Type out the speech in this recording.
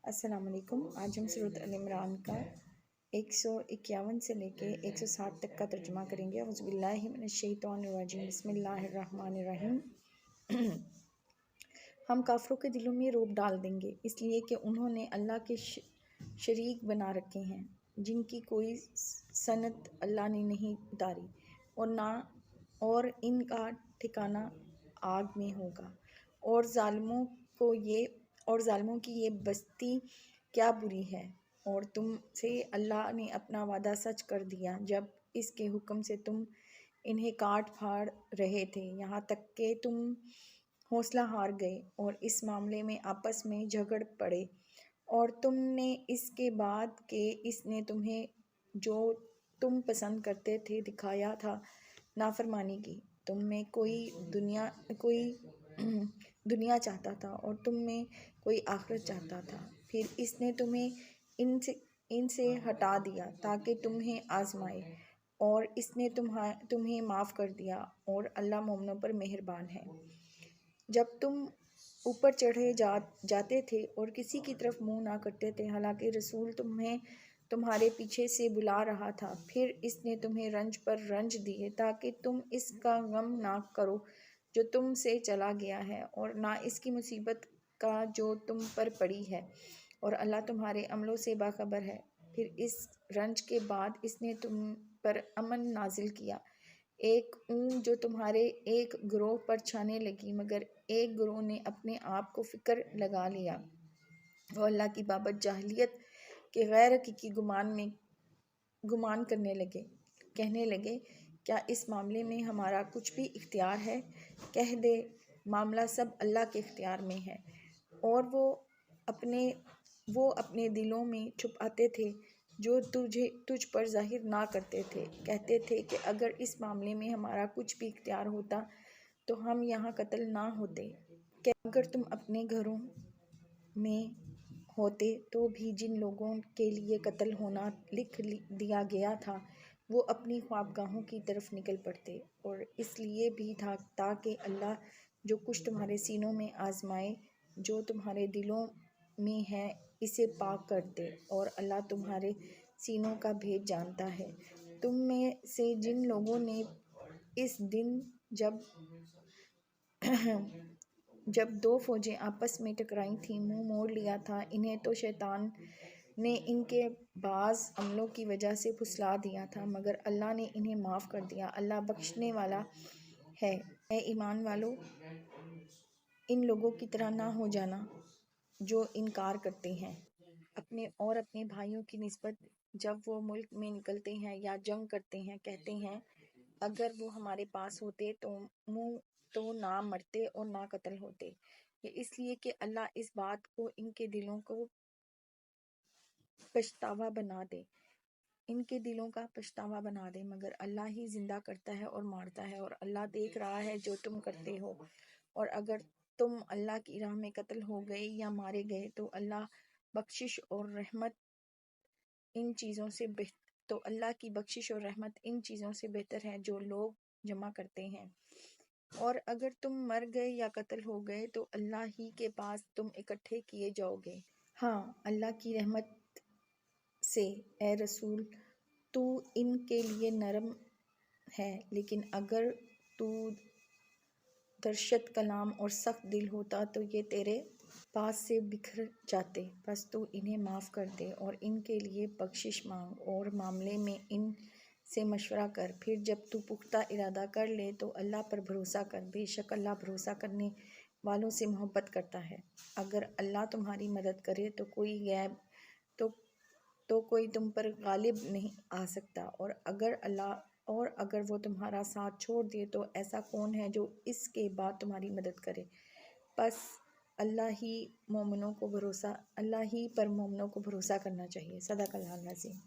السلام علیکم۔ آج ہم سورۃ ال عمران کا 151 سے لے کے 160 تک کا ترجمہ کریں گے۔ اعوذ باللہ من الشیطان الرجیم، بسم اللہ الرحمن الرحیم۔ ہم کافروں کے دلوں میں رعب ڈال دیں گے، اس لیے کہ انہوں نے اللہ کے شریک بنا رکھے ہیں جن کی کوئی سنت اللہ نے نہیں اتاری، اور ان کا ٹھکانہ آگ میں ہوگا۔ اور ظالموں کی یہ بستی کیا بری ہے۔ اور تم سے اللہ نے اپنا وعدہ سچ کر دیا جب اس کے حکم سے تم انہیں کاٹ پھاڑ رہے تھے، یہاں تک کہ تم حوصلہ ہار گئے اور اس معاملے میں آپس میں جھگڑ پڑے، اور تم نے اس کے بعد کہ اس نے تمہیں جو تم پسند کرتے تھے دکھایا تھا نافرمانی کی۔ تم میں کوئی دنیا چاہتا تھا اور تم میں کوئی آخرت چاہتا تھا، پھر اس نے تمہیں ان سے ہٹا دیا تاکہ تمہیں آزمائے، اور اس نے تمہیں معاف کر دیا، اور اللہ مومنوں پر مہربان ہے۔ جب تم اوپر چڑھے جاتے تھے اور کسی کی طرف منہ نہ کرتے تھے، حالانکہ رسول تمہیں تمہارے پیچھے سے بلا رہا تھا، پھر اس نے تمہیں رنج پر رنج دیے تاکہ تم اس کا غم نہ کرو جو تم سے چلا گیا ہے، اور نہ اس کی مصیبت کا جو تم پر پڑی ہے، اور اللہ تمہارے عملوں سے باخبر ہے۔ پھر اس رنج کے بعد اس نے تم پر امن نازل کیا، ایک اونگ جو تمہارے ایک گروہ پر چھانے لگی، مگر ایک گروہ نے اپنے آپ کو فکر لگا لیا۔ وہ اللہ کی بابت جاہلیت کے غیر حقیقی گمان کرنے لگے، کہنے لگے کیا اس معاملے میں ہمارا کچھ بھی اختیار ہے؟ کہہ دے معاملہ سب اللہ کے اختیار میں ہے، اور وہ اپنے دلوں میں چھپاتے تھے جو تجھ پر ظاہر نہ کرتے تھے۔ کہتے تھے کہ اگر اس معاملے میں ہمارا کچھ بھی اختیار ہوتا تو ہم یہاں قتل نہ ہوتے، کہ اگر تم اپنے گھروں میں ہوتے تو بھی جن لوگوں کے لیے قتل ہونا لکھ دیا گیا تھا وہ اپنی خوابگاہوں کی طرف نکل پڑتے، اور اس لیے بھی تھا تاکہ اللہ جو کچھ تمہارے سینوں میں آزمائے، جو تمہارے دلوں میں ہے اسے پاک کر دے، اور اللہ تمہارے سینوں کا بھید جانتا ہے۔ تم میں سے جن لوگوں نے اس دن جب دو فوجیں آپس میں ٹکرائی تھیں منہ موڑ لیا تھا، انہیں تو شیطان نے ان کے بعض عملوں کی وجہ سے پھسلا دیا تھا، مگر اللہ نے انہیں معاف کر دیا۔ اللہ بخشنے والا ہے۔ اے ایمان والو، ان لوگوں کی طرح نہ ہو جانا جو انکار کرتے ہیں اپنے بھائیوں کی نسبت جب وہ ملک میں نکلتے ہیں یا جنگ کرتے ہیں، کہتے ہیں اگر وہ ہمارے پاس ہوتے تو نہ مرتے اور نہ قتل ہوتے۔ یہ اس لیے کہ اللہ اس بات کو ان کے دلوں کا پچھتاوا بنا دے، مگر اللہ ہی زندہ کرتا ہے اور مارتا ہے، اور اللہ دیکھ رہا ہے جو تم کرتے ہو۔ اور اگر تم اللہ کی راہ میں قتل ہو گئے یا مارے گئے تو اللہ کی بخشش اور رحمت ان چیزوں سے بہتر ہے جو لوگ جمع کرتے ہیں۔ اور اگر تم مر گئے یا قتل ہو گئے تو اللہ ہی کے پاس تم اکٹھے کیے جاؤ گے۔ ہاں، اللہ کی رحمت سے اے رسول تو ان کے لیے نرم ہے، لیکن اگر تو درشت کلام اور سخت دل ہوتا تو یہ تیرے پاس سے بکھر جاتے۔ بس تو انہیں معاف کر دے اور ان کے لیے بخشش مانگ، اور معاملے میں ان سے مشورہ کر، پھر جب تو پختہ ارادہ کر لے تو اللہ پر بھروسہ کر، بے شک اللہ بھروسہ کرنے والوں سے محبت کرتا ہے۔ اگر اللہ تمہاری مدد کرے تو کوئی تم پر غالب نہیں آ سکتا، اور اگر وہ تمہارا ساتھ چھوڑ دے تو ایسا کون ہے جو اس کے بعد تمہاری مدد کرے؟ پس اللہ ہی پر مومنوں کو بھروسہ کرنا چاہیے۔ صدق اللہ العظیم۔